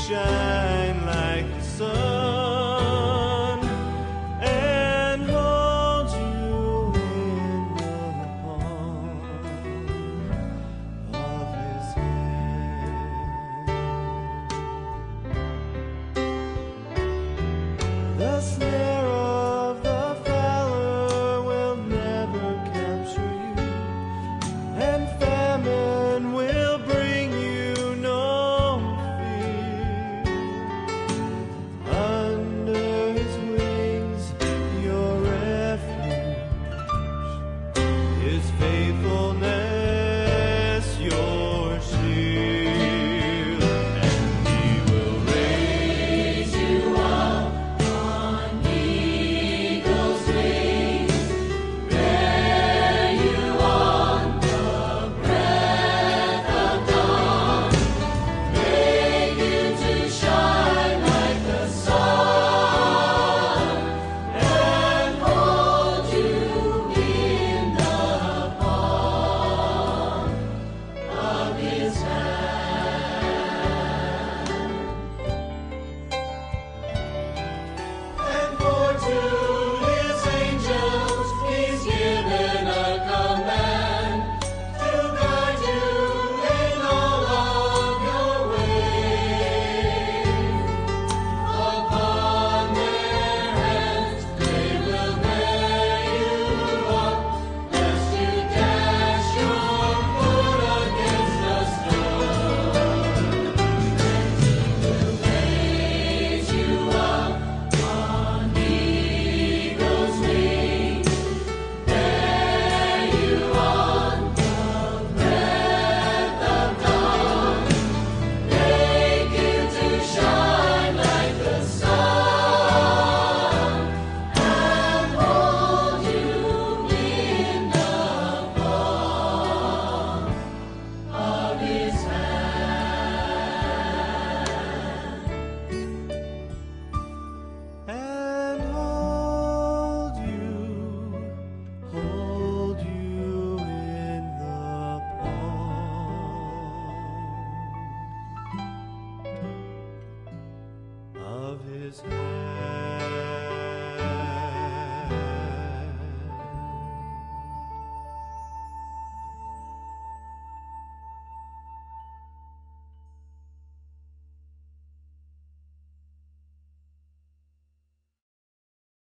shine like the sun and hold you in the palm of his hand. The snare of the fowler will never capture you, and famine will bring you no fear. Under his wings, your refuge, his faithfulness, your shield, and he will raise you up on eagle's wings, bear you on the breath of dawn, make you to shine like the sun, and hold you in the palm of his hand. And for to his angels he's given a command to guide you in all of your ways. Upon their hands they will bear you up, lest you dash your foot against a stone. And he will raise you up on eagle's wings, bear you on the breath of dawn, make you to shine like the sun, and hold you in the palm of his hand. And hold you in the palm of his hand.